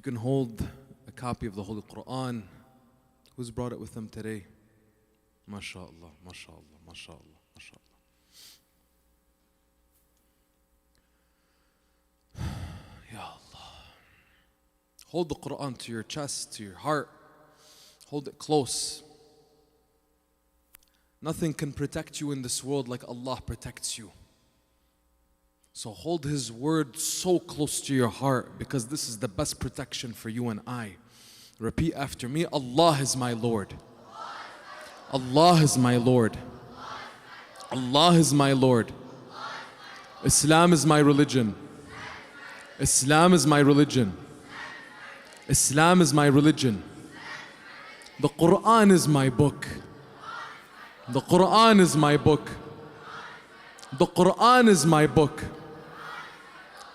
can hold a copy of the Holy Quran. Who's brought it with them today? MashaAllah, MashaAllah, MashaAllah, MashaAllah. Ya Allah. Hold the Quran to your chest, to your heart. Hold it close. Nothing can protect you in this world like Allah protects you. So hold His word so close to your heart, because this is the best protection for you and I. Repeat after me. Allah is my Lord. Allah is my Lord. Allah is my Lord. Islam is my religion. Islam is my religion. Islam is my religion. The Quran is my book. The Quran is my book. The Quran is my book.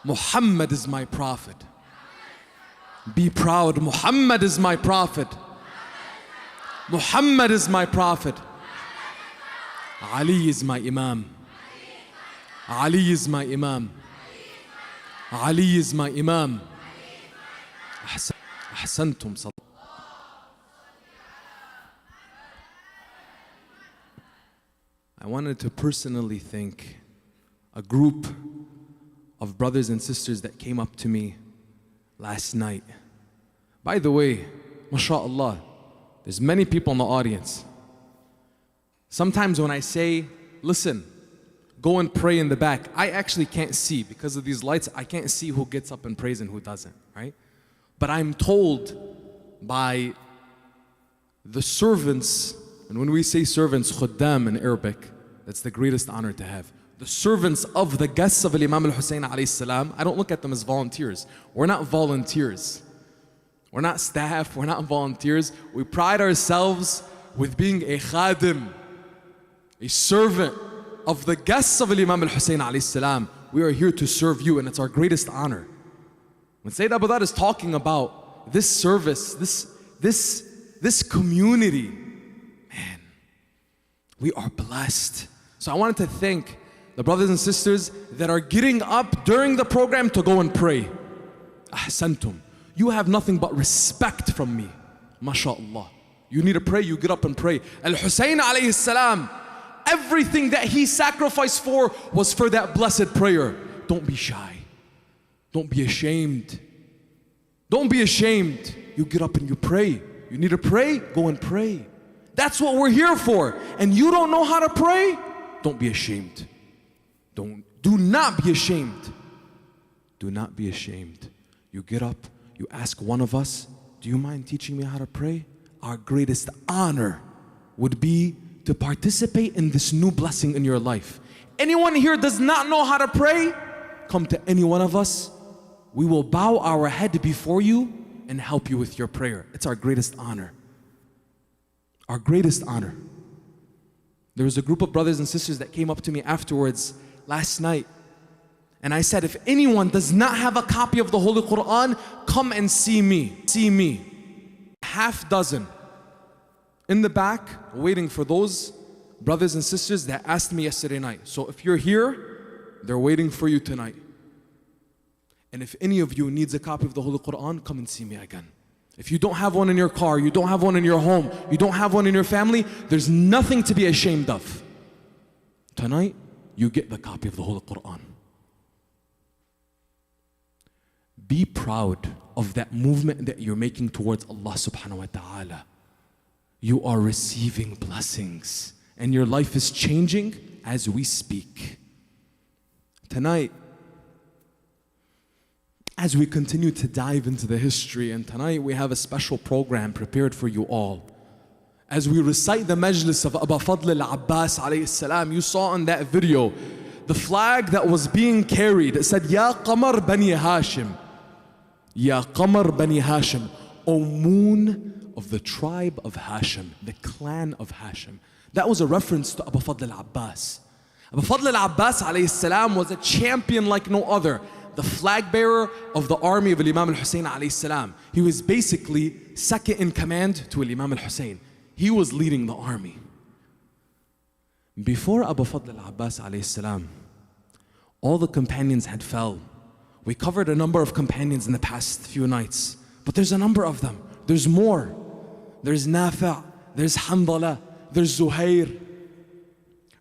Muhammad is my prophet. Be proud. Muhammad is my prophet. Muhammad is my prophet. Ali is my imam. Ali is my imam. Ali is my imam. Ahsantum. I wanted to personally thank a group of brothers and sisters that came up to me last night. By the way, mashallah, there's many people in the audience. Sometimes when I say, listen, go and pray in the back, I actually can't see because of these lights. I can't see who gets up and prays and who doesn't, right? But I'm told by the servants, and when we say servants, khuddam in Arabic, that's the greatest honor to have. The servants of the guests of Imam Husayn alayhi salam, I don't look at them as volunteers. We're not volunteers. We're not staff, we're not volunteers. We pride ourselves with being a khadim, a servant of the guests of Imam Husayn alayhi salam. We are here to serve you, and it's our greatest honor. When Sayyid Abu Dhar is talking about this service, this community, man, we are blessed. So I wanted to thank the brothers and sisters that are getting up during the program to go and pray. Ahsantum. You have nothing but respect from me. MashaAllah. You need to pray, you get up and pray. Al-Husayn alayhi salam, everything that he sacrificed for was for that blessed prayer. Don't be shy. Don't be ashamed. Don't be ashamed. You get up and you pray. You need to pray, go and pray. That's what we're here for. And you don't know how to pray? Don't be ashamed. Do not be ashamed. Do not be ashamed. You get up, you ask one of us, do you mind teaching me how to pray? Our greatest honor would be to participate in this new blessing in your life. Anyone here does not know how to pray? Come to any one of us. We will bow our head before you and help you with your prayer. It's our greatest honor. Our greatest honor. There was a group of brothers and sisters that came up to me afterwards last night, and I said, if anyone does not have a copy of the Holy Quran, come and see me. See me. Half dozen in the back waiting for those brothers and sisters that asked me yesterday night. So if you're here, they're waiting for you tonight. And if any of you needs a copy of the Holy Quran, come and see me again. If you don't have one in your car, you don't have one in your home, you don't have one in your family, there's nothing to be ashamed of. Tonight, you get the copy of the Holy Quran. Be proud of that movement that you're making towards Allah subhanahu wa ta'ala. You are receiving blessings, and your life is changing as we speak. Tonight, as we continue to dive into the history, and tonight we have a special program prepared for you all. As we recite the majlis of Abu Fadl al-Abbas alayhi salam, you saw in that video the flag that was being carried. It said, Ya Qamar Bani Hashim. Ya Qamar Bani Hashim. O moon of the tribe of Hashim, the clan of Hashim. That was a reference to Abu Fadl al-Abbas. Abu Fadl al-Abbas alayhi salam was a champion like no other. The flag bearer of the army of Imam Husayn alayhi salam. He was basically second in command to Imam Husayn. He was leading the army. Before Abu Fadl al-Abbas alayhi salam, all the companions had fell. We covered a number of companions in the past few nights. But there's a number of them. There's more. There's Nafi', there's Hanzala, there's Zuhair,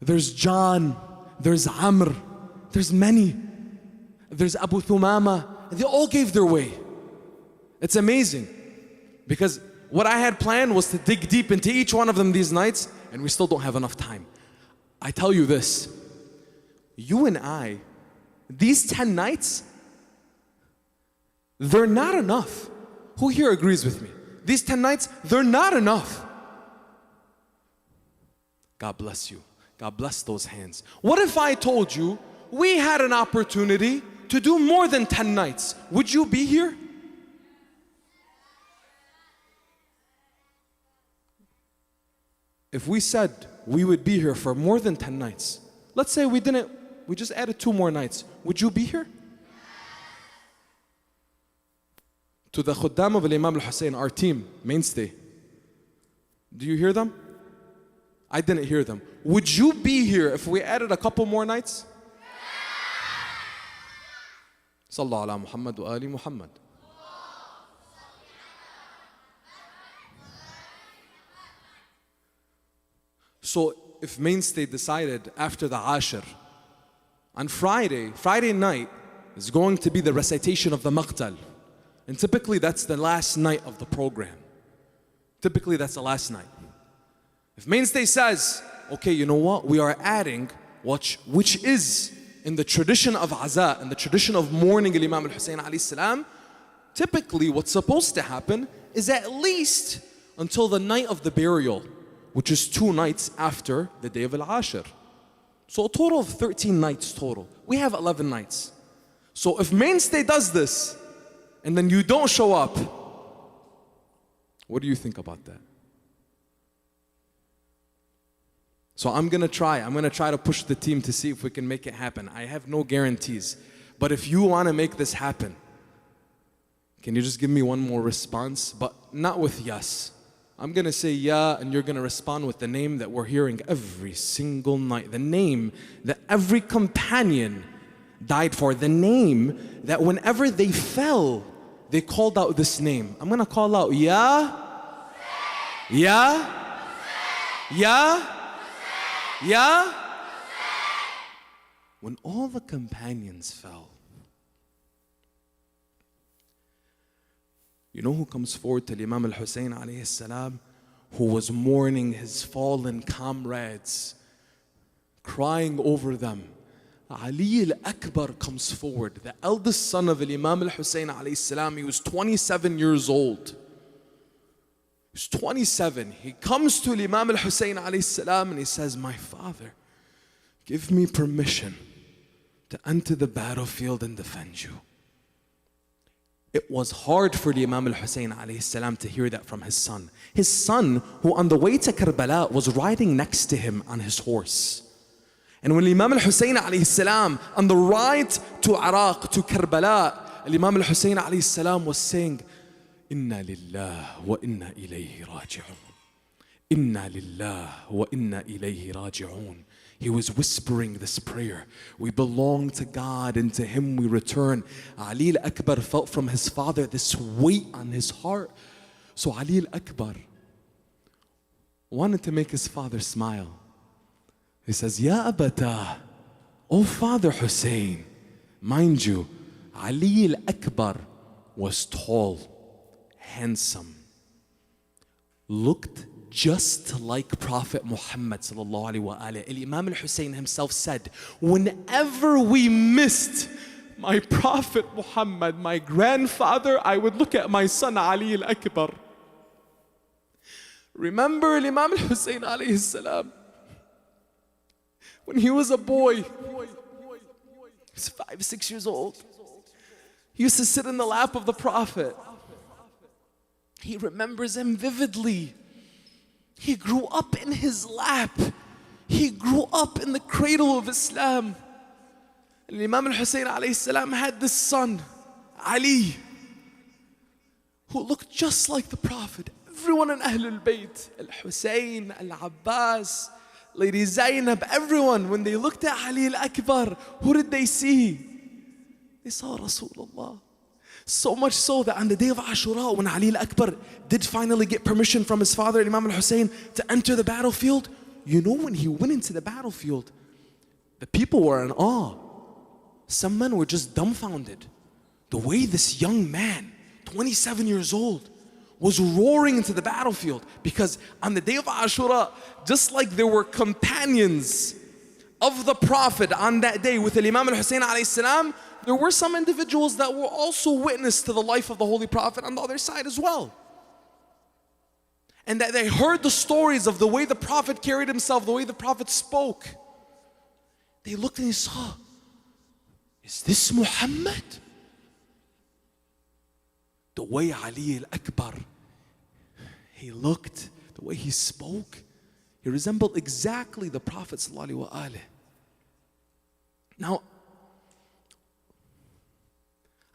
there's John, there's Amr, there's many. There's Abu Thumama. They all gave their way. It's amazing. Because what I had planned was to dig deep into each one of them these nights, and we still don't have enough time. I tell you this, you and I, these 10 nights, they're not enough. Who here agrees with me? These 10 nights, they're not enough. God bless you. God bless those hands. What if I told you we had an opportunity to do more than 10 nights? Would you be here? If we said we would be here for more than 10 nights, let's say we just added 2 more nights, would you be here? To the Khuddam of Imam Husayn, our team, mainstay. Do you hear them? I didn't hear them. Would you be here if we added a couple more nights? Sallallahu ala Muhammad wa ali Muhammad. So if mainstay decided after the Ashir, on Friday night is going to be the recitation of the Maqtal. And typically that's the last night of the program. Typically that's the last night. If mainstay says, okay, you know what? We are adding, which is in the tradition of Aza, in the tradition of mourning Imam Husayn alayhi salam, typically what's supposed to happen is at least until the night of the burial, which is 2 nights after the day of Al-Ashir. So a total of 13 nights total. We have 11 nights. So if mainstay does this, and then you don't show up, what do you think about that? So I'm gonna try to push the team to see if we can make it happen. I have no guarantees. But if you wanna make this happen, can you just give me one more response? But not with yes. I'm gonna say yeah, and you're gonna respond with the name that we're hearing every single night. The name that every companion died for. The name that whenever they fell, they called out this name. I'm gonna call out Ya, Ya, Ya, Ya. When all the companions fell, you know who comes forward to Imam Husayn alayhi salam, who was mourning his fallen comrades, crying over them? Ali al-Akbar comes forward, the eldest son of Imam Husayn alayhi salam. He was 27 years old. He was 27. He comes to Imam Husayn alayhi salam and he says, my father, give me permission to enter the battlefield and defend you. It was hard for the Imam Husayn alayhi salam to hear that from his son. His son, who on the way to Karbala was riding next to him on his horse. And when Imam Husayn alayhi salam, on the ride to Iraq, to Karbala, Imam Husayn alayhi salam was saying, Inna lillah wa inna ilayhi raji'un. Inna lillah wa inna ilayhi raji'un. He was whispering this prayer. We belong to God and to Him we return. Ali al-Akbar felt from his father this weight on his heart. So Ali al-Akbar wanted to make his father smile. He says, Ya Abata, oh Father Hussein. Mind you, Ali al-Akbar was tall, handsome, looked just like Prophet Muhammad sallallahu alaihi wasallam. Imam al-Husayn himself said, whenever we missed my Prophet Muhammad, my grandfather, I would look at my son Ali al-Akbar. Remember Imam al-Husayn alayhi salam, when he was a boy, he was 5, 6 years old. He used to sit in the lap of the Prophet. He remembers him vividly. He grew up in his lap. He grew up in the cradle of Islam. And Imam al-Husayn alayhi salam had this son, Ali, who looked just like the Prophet. Everyone in Ahlul Bayt, Al-Husayn, Al-Abbas, Lady Zainab, everyone, when they looked at Ali al-Akbar, who did they see? They saw Rasulullah. So much so that on the day of Ashura, when Ali al-Akbar did finally get permission from his father, Imam Husayn, to enter the battlefield, you know, when he went into the battlefield, the people were in awe. Some men were just dumbfounded. The way this young man, 27 years old, was roaring into the battlefield. Because on the day of Ashura, just like there were companions of the Prophet on that day with Imam Husayn alayhi salam, there were some individuals that were also witness to the life of the Holy Prophet on the other side as well. And that they heard the stories of the way the Prophet carried himself, the way the Prophet spoke. They looked and they saw, is this Muhammad? The way Ali al-Akbar, he looked, the way he spoke, he resembled exactly the Prophet sallallahu alaihi wasallam. Now,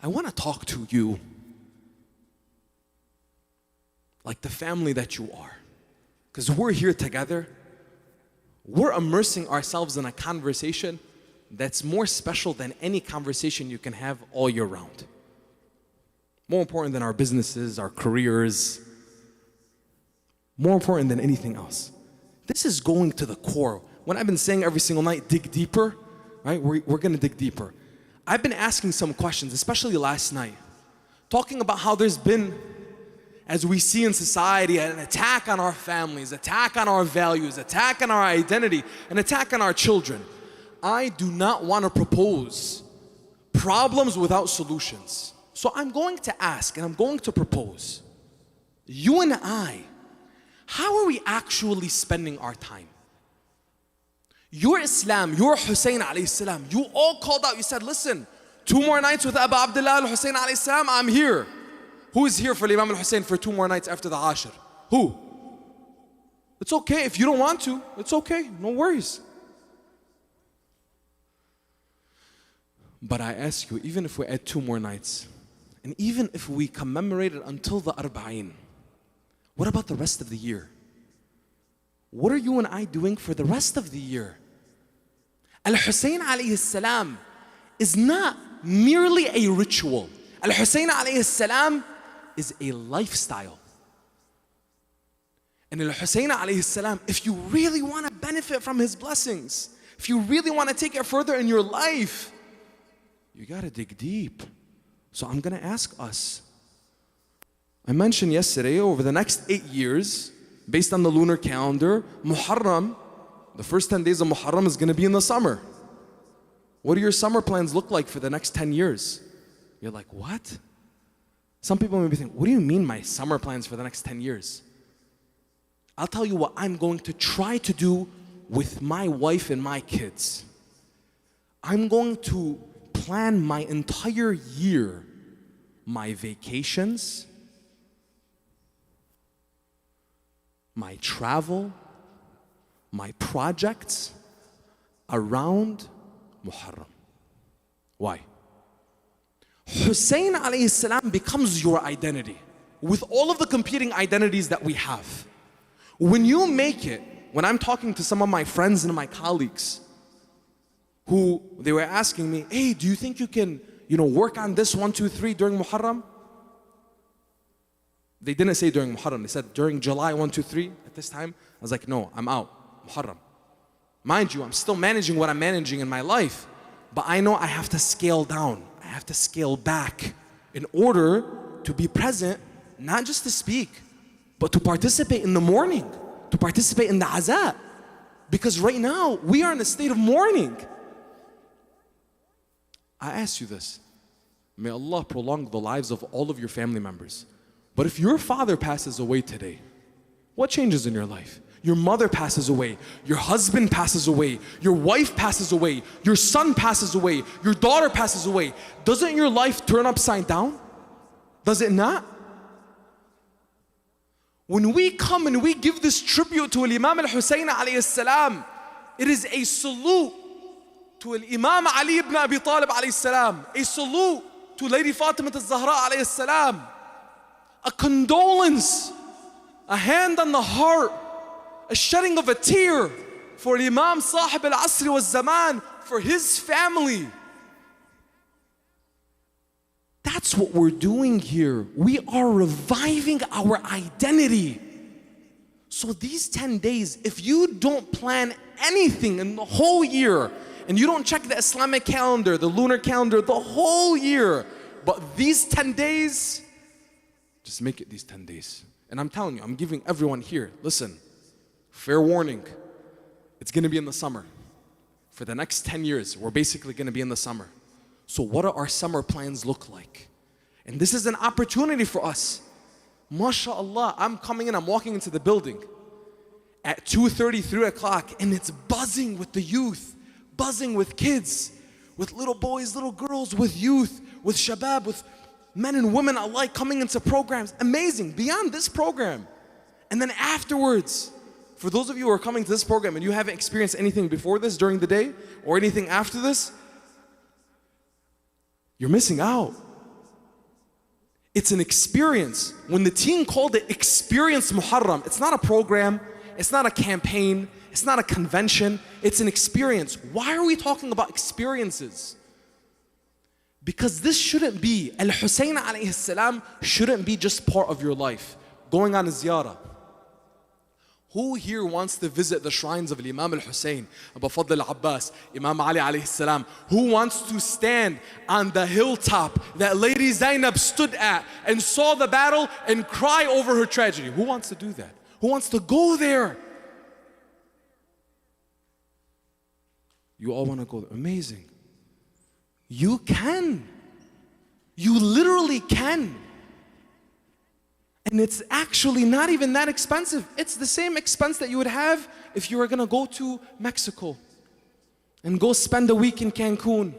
I want to talk to you like the family that you are. Because we're here together. We're immersing ourselves in a conversation that's more special than any conversation you can have all year round. More important than our businesses, our careers. More important than anything else. This is going to the core. When I've been saying every single night, dig deeper, right? We're going to dig deeper. I've been asking some questions, especially last night, talking about how there's been, as we see in society, an attack on our families, attack on our values, attack on our identity, an attack on our children. I do not want to propose problems without solutions. So I'm going to ask and I'm going to propose, you and I, how are we actually spending our time? Your Islam, your Husayn alayhi salam, you all called out, you said, listen, 2 more nights with Abu Abdullah al-Husayn alayhi salam, I'm here. Who is here for Imam al-Husayn for 2 more nights after the Ashir? Who? It's okay, if you don't want to, it's okay, no worries. But I ask you, even if we add 2 more nights, and even if we commemorate it until the Arba'in, what about the rest of the year? What are you and I doing for the rest of the year? Al-Husayn alayhi salam is not merely a ritual. Al-Husayn alayhi salam is a lifestyle. And Al-Husayn alayhi salam, if you really want to benefit from his blessings, if you really want to take it further in your life, you got to dig deep. So I'm going to ask us. I mentioned yesterday, over the next 8 years, based on the lunar calendar, Muharram, the first 10 days of Muharram is going to be in the summer. What do your summer plans look like for the next 10 years? You're like, what? Some people may be thinking, what do you mean my summer plans for the next 10 years? I'll tell you what I'm going to try to do with my wife and my kids. I'm going to plan my entire year, my vacations, my travel, my projects around Muharram. Why? Husayn alayhi salam becomes your identity with all of the competing identities that we have. When you make it, when I'm talking to some of my friends and my colleagues who they were asking me, hey, do you think you can, work on this 1, 2, 3 during Muharram? They didn't say during Muharram, they said during July 1, 2, 3 at this time. I was like, no, I'm out, Muharram. Mind you, I'm still managing what I'm managing in my life, but I know I have to scale down, I have to scale back in order to be present, not just to speak, but to participate in the mourning, to participate in the azaa. Because right now, we are in a state of mourning. I ask you this, may Allah prolong the lives of all of your family members. But if your father passes away today, what changes in your life? Your mother passes away, your husband passes away, your wife passes away, your son passes away, your daughter passes away. Doesn't your life turn upside down? Does it not? When we come and we give this tribute to Imam al-Husayn alayhi salam, it is a salute to Imam Ali ibn Abi Talib alayhi salam, a salute to Lady Fatima al-Zahra alayhi salam, a condolence, a hand on the heart, a shedding of a tear for Imam Sahib al-Asri wal-Zaman, for his family. That's that's what we're doing here. We are reviving our identity. So these 10 days, if you don't plan anything in the whole year, and you don't check the Islamic calendar, the lunar calendar, the whole year, but these 10 days, just make it these 10 days. And I'm telling you, I'm giving everyone here, listen, fair warning, it's gonna be in the summer. For the next 10 years, we're basically gonna be in the summer. So what do our summer plans look like? And this is an opportunity for us. MashaAllah, I'm coming in, I'm walking into the building at 2:30, 3 o'clock, and it's buzzing with the youth, buzzing with kids, with little boys, little girls, with youth, with shabab, with men and women alike coming into programs. Amazing, beyond this program. And then afterwards, for those of you who are coming to this program and you haven't experienced anything before this during the day or anything after this, you're missing out. It's an experience. When the team called it Experience Muharram, it's not a program, it's not a campaign, it's not a convention, it's an experience. Why are we talking about experiences? Because this shouldn't be, Al-Husayn alayhi salam shouldn't be just part of your life. Going on a ziyarah. Who here wants to visit the shrines of Imam Husayn, Abu Fadl Abbas, Imam Ali alayhi salam? Who wants to stand on the hilltop that Lady Zainab stood at and saw the battle and cry over her tragedy? Who wants to do that? Who wants to go there? You all want to go there. Amazing. You can. You literally can. And it's actually not even that expensive. It's the same expense that you would have if you were gonna go to Mexico and go spend a week in Cancun.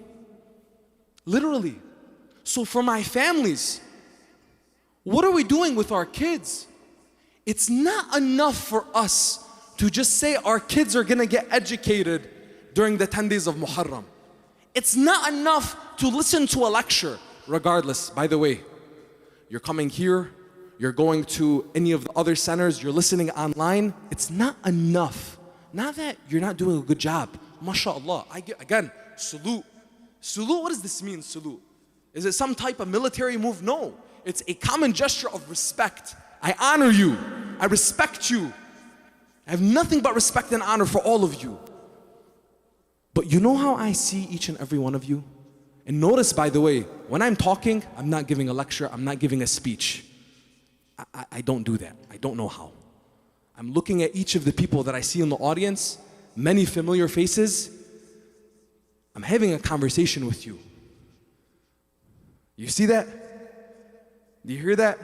Literally. So for my families, what are we doing with our kids? It's not enough for us to just say our kids are gonna get educated during the 10 days of Muharram. It's not enough to listen to a lecture. Regardless, by the way, you're coming here, you're going to any of the other centers, you're listening online, it's not enough. Not that you're not doing a good job. MashaAllah. Again, salute. Salute, what does this mean, salute? Is it some type of military move? No. It's a common gesture of respect. I honor you. I respect you. I have nothing but respect and honor for all of you. But you know how I see each and every one of you? And notice, by the way, when I'm talking, I'm not giving a lecture, I'm not giving a speech. I don't do that. I don't know how. I'm looking at each of the people that I see in the audience, many familiar faces. I'm having a conversation with you. You see that? Do you hear that?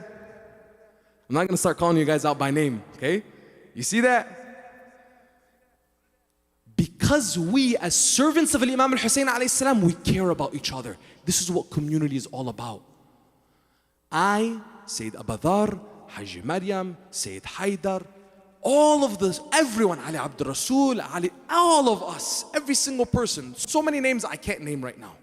I'm not gonna start calling you guys out by name, okay? You see that? Because we, as servants of Imam Husayn alayhi salam, we care about each other. This is what community is all about. I, Sayyid Abadar, Haji Maryam, Sayyid Haidar, all of this, everyone, Ali Abdul Rasul, Ali, all of us, every single person, so many names I can't name right now.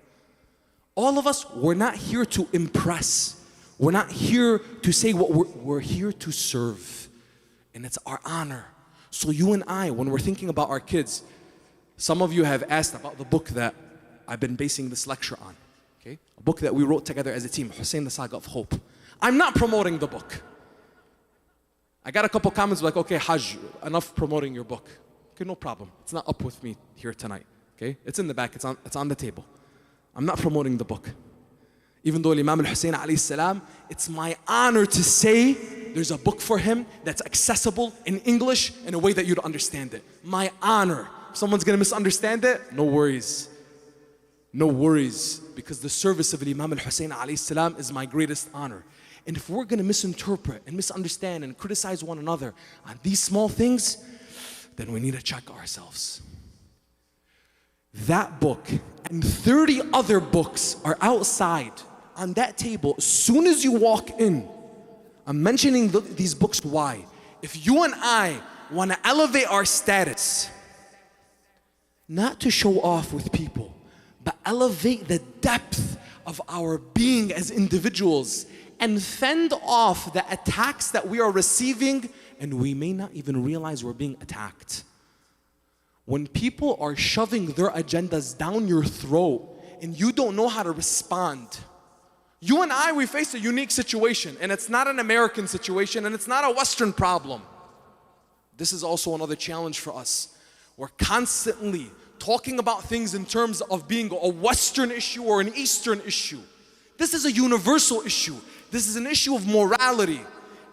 All of us, we're not here to impress. We're not here to say what we're here to serve. And it's our honor. So you and I, when we're thinking about our kids, some of you have asked about the book that I've been basing this lecture on. Okay? A book that we wrote together as a team, Husayn, the Saga of Hope. I'm not promoting the book. I got a couple comments like, okay, Hajj, enough promoting your book. Okay, no problem. It's not up with me here tonight. Okay? It's in the back, it's on the table. I'm not promoting the book. Even though Imam Husayn alayhi salam, it's my honor to say there's a book for him that's accessible in English in a way that you'd understand it. My honor. If someone's gonna misunderstand it, no worries. No worries, because the service of Imam Husayn alayhi salam is my greatest honor. And if we're gonna misinterpret and misunderstand and criticize one another on these small things, then we need to check ourselves. That book and 30 other books are outside on that table. As soon as you walk in, I'm mentioning these books. Why? If you and I want to elevate our status, not to show off with people, but elevate the depth of our being as individuals and fend off the attacks that we are receiving, and we may not even realize we're being attacked. When people are shoving their agendas down your throat and you don't know how to respond, You and I, we face a unique situation, and it's not an American situation, and it's not a Western problem. This is also another challenge for us. We're constantly talking about things in terms of being a Western issue or an Eastern issue. This is a universal issue. This is an issue of morality.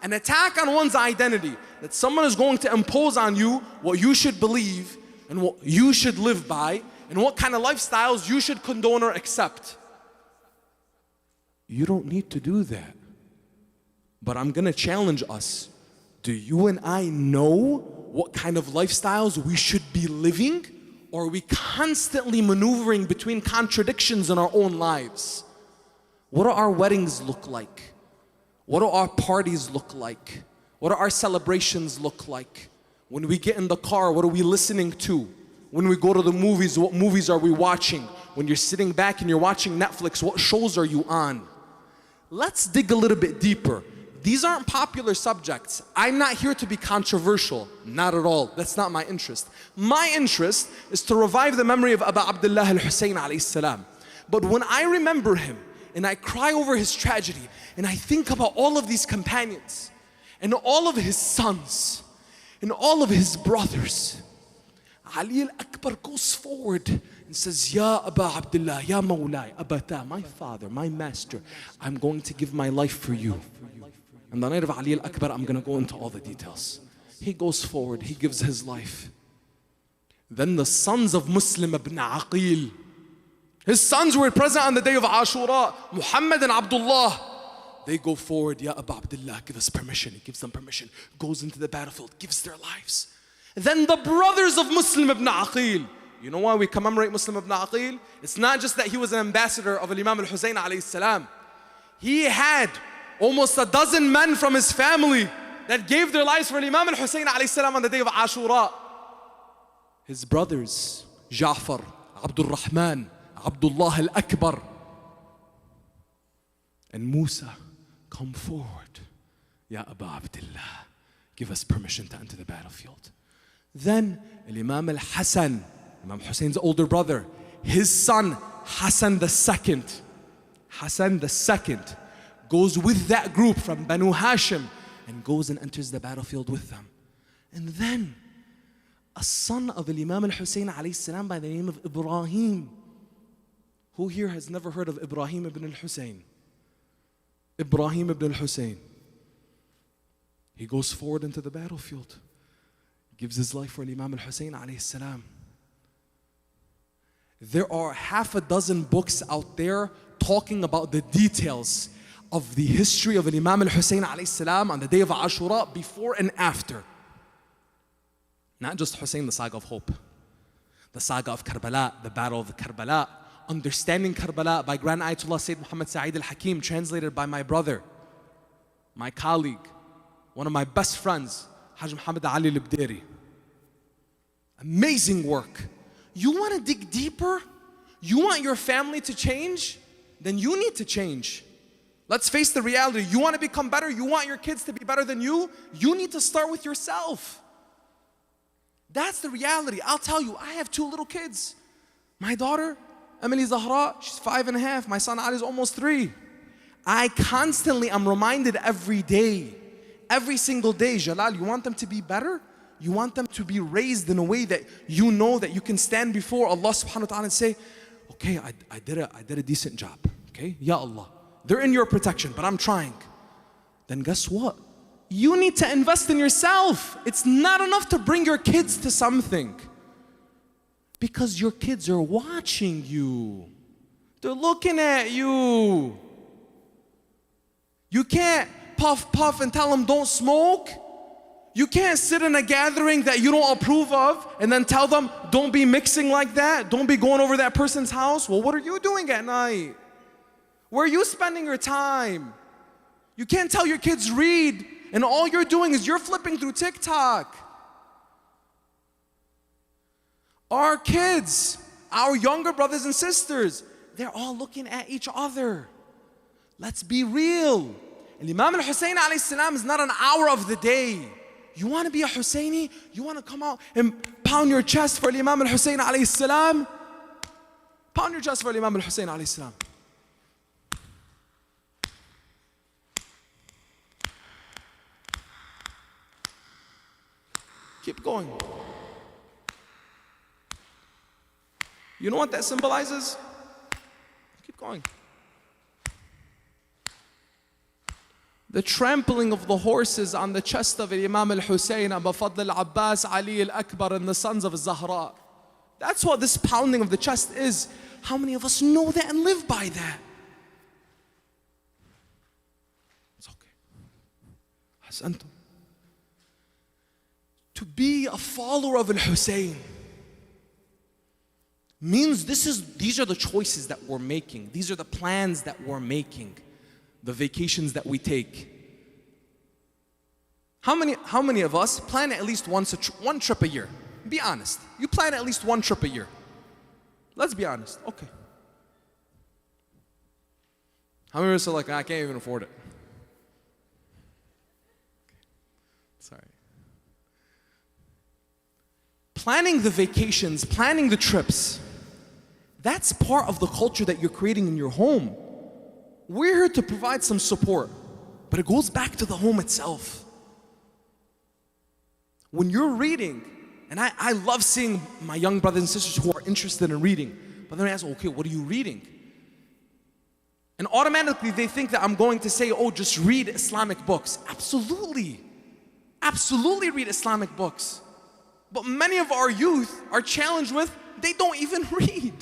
An attack on one's identity, that someone is going to impose on you what you should believe and what you should live by and what kind of lifestyles you should condone or accept. You don't need to do that. But I'm gonna challenge us. Do you and I know what kind of lifestyles we should be living? Or are we constantly maneuvering between contradictions in our own lives? What do our weddings look like? What do our parties look like? What do our celebrations look like? When we get in the car, what are we listening to? When we go to the movies, what movies are we watching? When you're sitting back and you're watching Netflix, what shows are you on? Let's dig a little bit deeper. These aren't popular subjects. I'm not here to be controversial. Not at all. That's not my interest. My interest is to revive the memory of Abu Abdullah al-Husayn alayhi salam. But when I remember him, and I cry over his tragedy, and I think about all of these companions, and all of his sons, and all of his brothers, Ali al-Akbar goes forward and says, Ya Abu Abdullah, Ya Mawlai, Abata, my father, my master, I'm going to give my life for you. And the night of Ali al-Akbar, I'm going to go into all the details. He goes forward, he gives his life. Then the sons of Muslim ibn Aqil, his sons were present on the day of Ashura, Muhammad and Abdullah. They go forward, Ya Abu Abdullah, give us permission. He gives them permission, goes into the battlefield, gives their lives. Then the brothers of Muslim ibn Aqil. You know why we commemorate Muslim ibn Aqil? It's not just that he was an ambassador of Imam Husayn alayhi salam. He had almost a dozen men from his family that gave their lives for Imam Husayn alayhi salam on the day of Ashura. His brothers, Ja'far, Abdul Rahman, Abdullah al-Akbar, and Musa come forward. Ya Abu Abdullah, give us permission to enter the battlefield. Then Imam al-Hasan, Imam Husayn's older brother, his son Hassan II, Hassan II goes with that group from Banu Hashim and goes and enters the battlefield with them. And then a son of Imam al-Husayn alayhi salam by the name of Ibrahim. Who here has never heard of Ibrahim ibn al-Husayn? Ibrahim ibn al-Husayn. He goes forward into the battlefield, gives his life for Imam al-Husayn alayhi salam. There are half a dozen books out there talking about the details of the history of Imam al-Husayn alayhi salam on the day of Ashura, before and after. Not just Husayn, the saga of hope, the saga of Karbala, the battle of Karbala, Understanding Karbala by Grand Ayatollah Sayyid Muhammad Sa'id al-Hakim, translated by my brother, my colleague, one of my best friends, Haj Muhammad Ali al-Bderi. Amazing work. You want to dig deeper? You want your family to change? Then you need to change. Let's face the reality. You want to become better? You want your kids to be better than you? You need to start with yourself. That's the reality. I'll tell you, I have 2 little kids. My daughter, Emily Zahra, she's 5.5. My son Ali is almost 3. I constantly am reminded every day, every single day, Jalal, you want them to be better? You want them to be raised in a way that you know that you can stand before Allah subhanahu wa ta'ala and say, okay, I did a decent job. Okay, Ya Allah. They're in your protection, but I'm trying. Then guess what? You need to invest in yourself. It's not enough to bring your kids to something, because your kids are watching you. They're looking at you. You can't puff and tell them don't smoke. You can't sit in a gathering that you don't approve of and then tell them don't be mixing like that. Don't be going over that person's house. Well, what are you doing at night? Where are you spending your time? You can't tell your kids read and all you're doing is you're flipping through TikTok. Our kids, our younger brothers and sisters, they're all looking at each other. Let's be real. And Imam al-Husayn alayhi salam is not an hour of the day. You want to be a Husayni? You want to come out and pound your chest for Imam al-Husayn alayhi salam? Pound your chest for Imam al-Husayn alayhi salam. Keep going. You know what that symbolizes? Keep going. The trampling of the horses on the chest of Imam Husayn, Abu Fadl Abbas, Ali al-Akbar, and the sons of Zahra. That's what this pounding of the chest is. How many of us know that and live by that? It's okay. Hasantum. To be a follower of al-Husayn means these are the choices that we're making. These are the plans that we're making. The vacations that we take. How many of us plan at least one trip a year? Be honest. You plan at least one trip a year. Let's be honest. Okay. How many of us are like, I can't even afford it? Sorry. Planning the vacations, planning the trips, that's part of the culture that you're creating in your home. We're here to provide some support, but it goes back to the home itself. When you're reading, and I love seeing my young brothers and sisters who are interested in reading, but then I ask, okay, what are you reading? And automatically they think that I'm going to say, oh, just read Islamic books. Absolutely. Absolutely read Islamic books. But many of our youth are challenged with, they don't even read.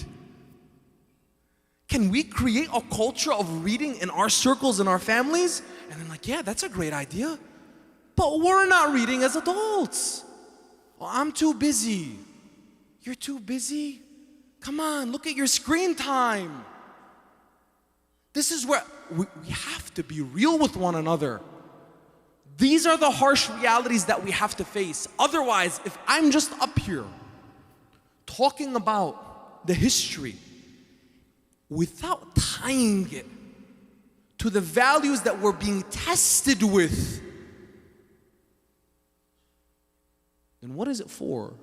Can we create a culture of reading in our circles, in our families? And I'm like, yeah, that's a great idea. But we're not reading as adults. Oh, I'm too busy. You're too busy? Come on, look at your screen time. This is where we have to be real with one another. These are the harsh realities that we have to face. Otherwise, if I'm just up here talking about the history without tying it to the values that we're being tested with, then what is it for?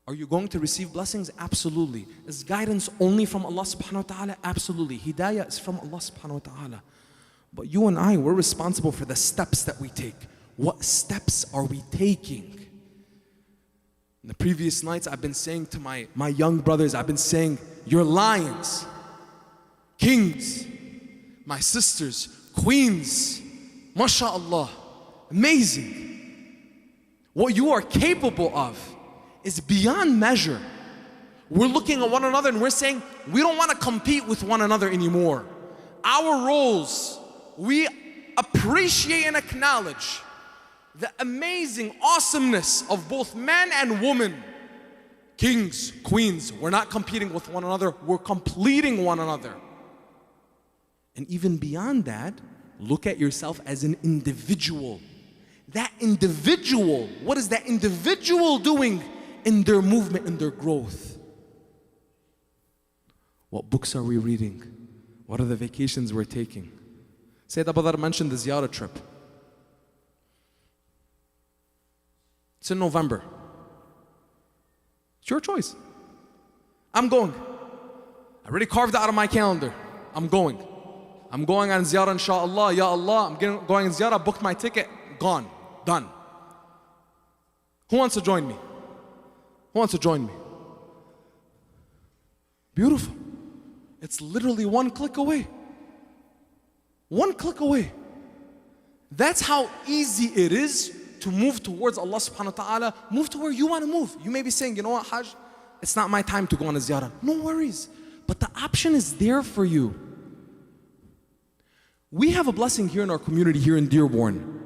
Are you going to receive blessings? Absolutely. Is guidance only from Allah subhanahu wa ta'ala? Absolutely. Hidayah is from Allah subhanahu wa ta'ala. But you and I, we're responsible for the steps that we take. What steps are we taking? In the previous nights, I've been saying to my young brothers, I've been saying, you're lions, kings, my sisters, queens, mashallah, amazing. What you are capable of is beyond measure. We're looking at one another and we're saying, we don't want to compete with one another anymore. Our roles, we appreciate and acknowledge the amazing awesomeness of both men and women. Kings, queens, we're not competing with one another, we're completing one another. And even beyond that, look at yourself as an individual. That individual, what is that individual doing in their movement, in their growth? What books are we reading? What are the vacations we're taking? Sayyid Abu Dharr mentioned the ziyarah trip. It's in November. It's your choice. I'm going. I already carved it out of my calendar. I'm going. I'm going on ziyarah, inshallah. Ya Allah, I'm going on ziyarah, booked my ticket, gone, done. Who wants to join me? Who wants to join me? Beautiful. It's literally one click away. One click away. That's how easy it is to move towards Allah subhanahu wa ta'ala. Move to where you want to move. You may be saying, you know what, Hajj, it's not my time to go on a ziyarah. No worries. But the option is there for you. We have a blessing here in our community here in Dearborn.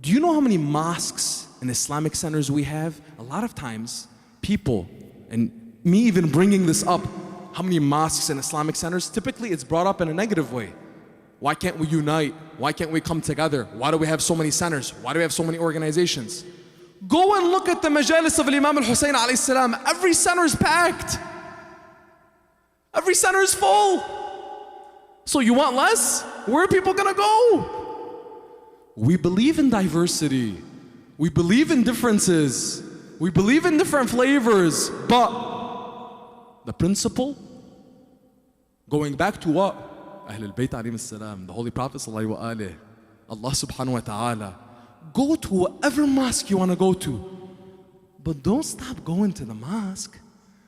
Do you know how many mosques and Islamic centers we have? A lot of times, people, and me even bringing this up, how many mosques and Islamic centers, typically it's brought up in a negative way. Why can't we unite? Why can't we come together? Why do we have so many centers? Why do we have so many organizations? Go and look at the majalis of Imam Husayn alayhi salam. Every center is packed. Every center is full. So you want less? Where are people gonna go? We believe in diversity. We believe in differences. We believe in different flavors. But the principle, going back to what? Ahlul Bayt alayhim salam, the Holy Prophet sallallahu alayhi wa Allah subhanahu wa ta'ala. Go to whatever mosque you want to go to. But don't stop going to the mosque.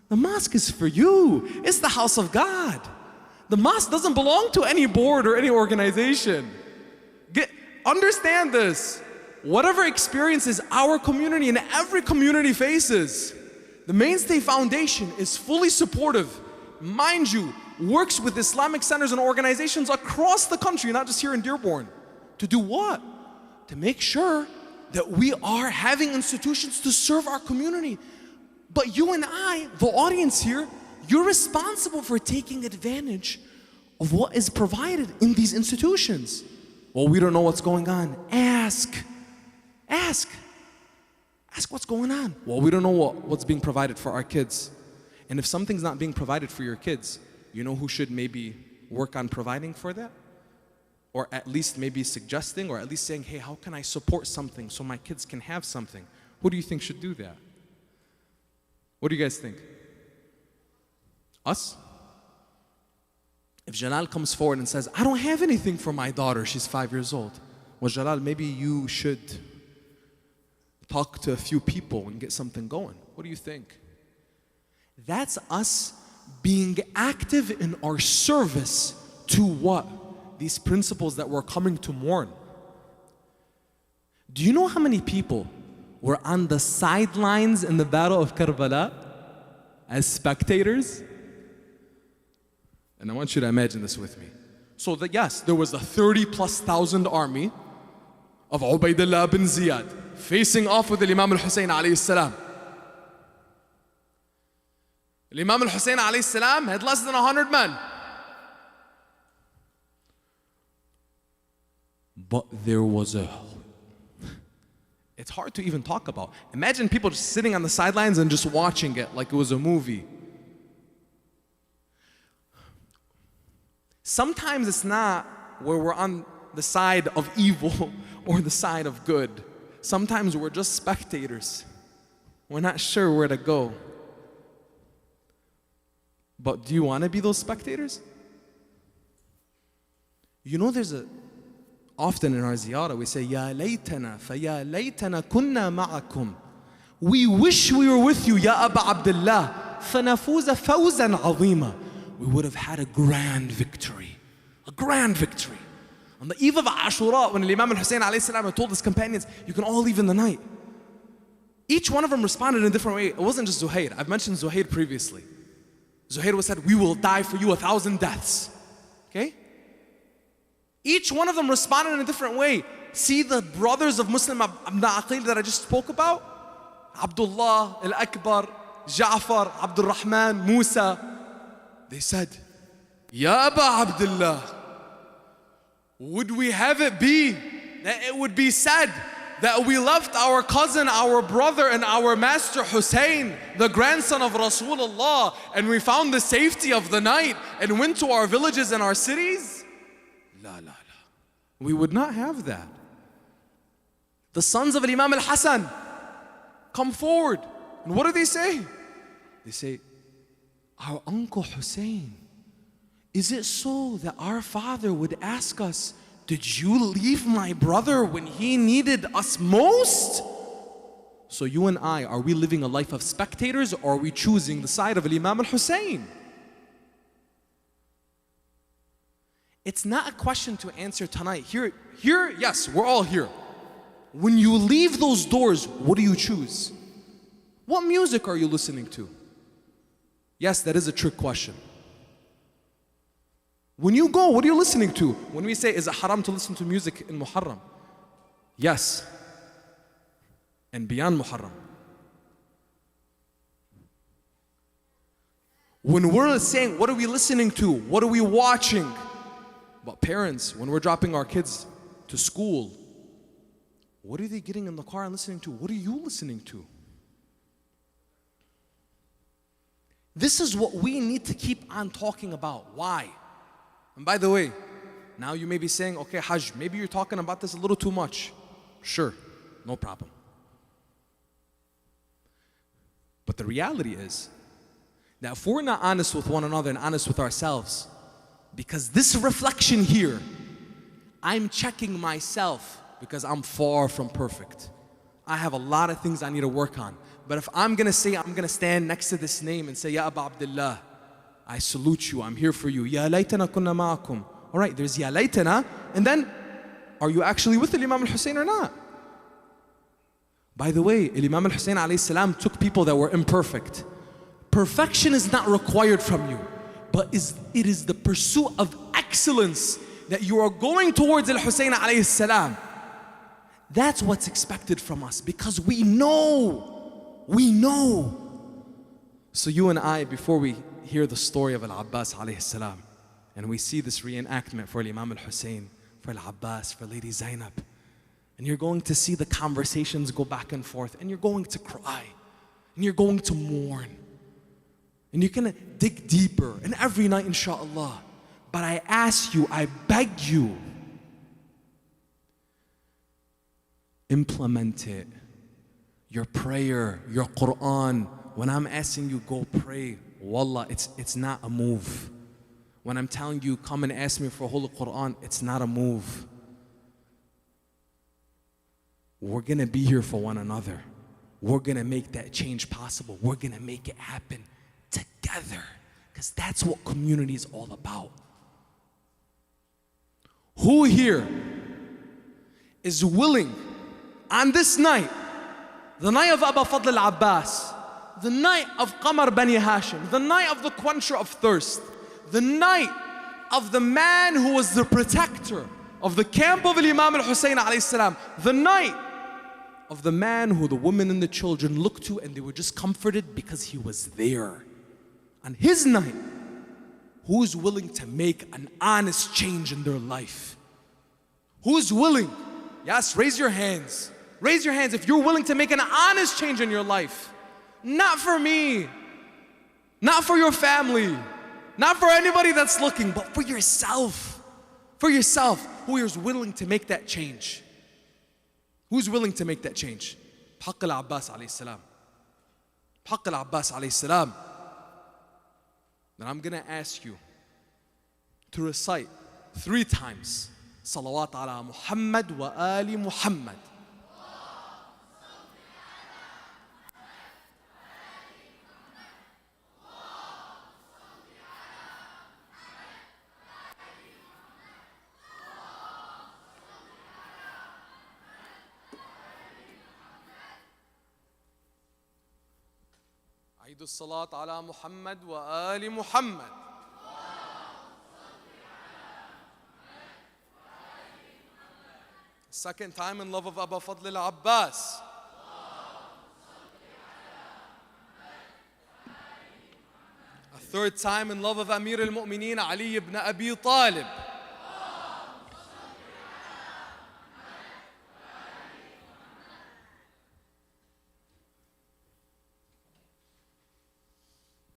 The mosque is for you. It's the house of God. The mosque doesn't belong to any board or any organization. Understand this. Whatever experiences our community and every community faces, the Mainstay Foundation is fully supportive. Mind you, works with Islamic centers and organizations across the country, not just here in Dearborn. To do what? To make sure that we are having institutions to serve our community. But you and I, the audience here, you're responsible for taking advantage of what is provided in these institutions. Well, we don't know what's going on. Ask what's going on. Well, we don't know what's being provided for our kids. And if something's not being provided for your kids, you know who should maybe work on providing for that? Or at least maybe suggesting, or at least saying, hey, how can I support something so my kids can have something? Who do you think should do that? What do you guys think? Us? If Jalal comes forward and says, I don't have anything for my daughter, she's 5 years old. Well, Jalal, maybe you should talk to a few people and get something going. What do you think? That's us being active in our service to what? These principles that we're coming to mourn. Do you know how many people were on the sidelines in the Battle of Karbala as spectators? And I want you to imagine this with me. So yes, there was a 30,000+ army of Ubaydullah bin Ziyad facing off with the Imam Husayn alayhi salam. Imam Husayn alayhi salam had less than 100 men. But there was it's hard to even talk about. Imagine people just sitting on the sidelines and just watching it like it was a movie. Sometimes it's not where we're on the side of evil or the side of good. Sometimes we're just spectators. We're not sure where to go. But do you want to be those spectators? You know, often in our ziyarah we say, Ya laytana, fa ya laytana kunna ma'akum. We wish we were with you, Ya Aba Abdullah, fa nafuza fawzan azima. We would have had a grand victory. A grand victory. On the eve of Ashura, when Imam Husayn alayhi salam told his companions, you can all leave in the night. Each one of them responded in a different way. It wasn't just Zuhair. I've mentioned Zuhair previously. Zuhair said, we will die for you 1,000 deaths. Okay? Each one of them responded in a different way. See the brothers of Muslim ibn Aqil that I just spoke about? Abdullah, Al-Akbar, Ja'far, Abdul Rahman, Musa. They said, Ya Aba Abdullah, would we have it be that it would be said that we left our cousin, our brother, and our master Hussein, the grandson of Rasulullah, and we found the safety of the night and went to our villages and our cities? La, la, la. We would not have that. The sons of Imam al-Hasan come forward. And what do they say? They say, our uncle Hussein, is it so that our father would ask us, did you leave my brother when he needed us most? So you and I, are we living a life of spectators, or are we choosing the side of Imam al-Hussein? It's not a question to answer tonight. Here, yes, we're all here. When you leave those doors, what do you choose? What music are you listening to? Yes, that is a trick question. When you go, what are you listening to? When we say, is it haram to listen to music in Muharram? Yes. And beyond Muharram. When we're saying, what are we listening to? What are we watching? But parents, when we're dropping our kids to school, what are they getting in the car and listening to? What are you listening to? This is what we need to keep on talking about. Why? And by the way, now you may be saying, okay, Hajj, maybe you're talking about this a little too much. Sure, no problem. But the reality is that if we're not honest with one another and honest with ourselves, because this reflection here, I'm checking myself. because I'm far from perfect. I have a lot of things I need to work on. But if I'm gonna say, I'm gonna stand next to this name and say, Ya Aba Abdullah, I salute you, I'm here for you. Ya laytana kunna ma'akum. All right, there's Ya laytana, and then, are you actually with Imam Husayn or not? By the way, Imam Husayn alayhi salam took people that were imperfect. Perfection is not required from you, but it is the pursuit of excellence that you are going towards Al-Husayn alayhi salam. That's what's expected from us, because we know. So you and I, before we hear the story of Al-Abbas alayhi salam, and we see this reenactment for Imam Al-Husayn, for Al-Abbas, for Lady Zainab, and you're going to see the conversations go back and forth, and you're going to cry, and you're going to mourn, and you're going to dig deeper, and every night inshaAllah. But I ask you, I beg you, implement it. Your prayer, your Quran. When I'm asking you, go pray, wallah, it's not a move. When I'm telling you, come and ask me for Holy Quran, it's not a move. We're gonna be here for one another. We're gonna make that change possible. We're gonna make it happen together, because that's what community is all about. Who here is willing on this night, the night of Abu Fadl al-Abbas, the night of Qamar Bani Hashim, the night of the quencher of thirst, the night of the man who was the protector of the camp of Imam al-Husayn alayhi salam, the night of the man who the women and the children looked to and they were just comforted because he was there. On his night, who is willing to make an honest change in their life? Who is willing? Yes, raise your hands. Raise your hands if you're willing to make an honest change in your life. Not for me, not for your family, not for anybody that's looking, but for yourself. For yourself, who is willing to make that change? Who's willing to make that change? Haqq al-Abbas alayhi salam. Haqq al-Abbas alayhi salam. Then I'm gonna ask you to recite 3 times Salawat ala Muhammad wa ali Muhammad. عيد الصلاة على محمد وآل محمد. Second time in love of Abu Fadl al-Abbas. A third time in love of Amir al-Mu'mineen Ali ibn Abi Talib.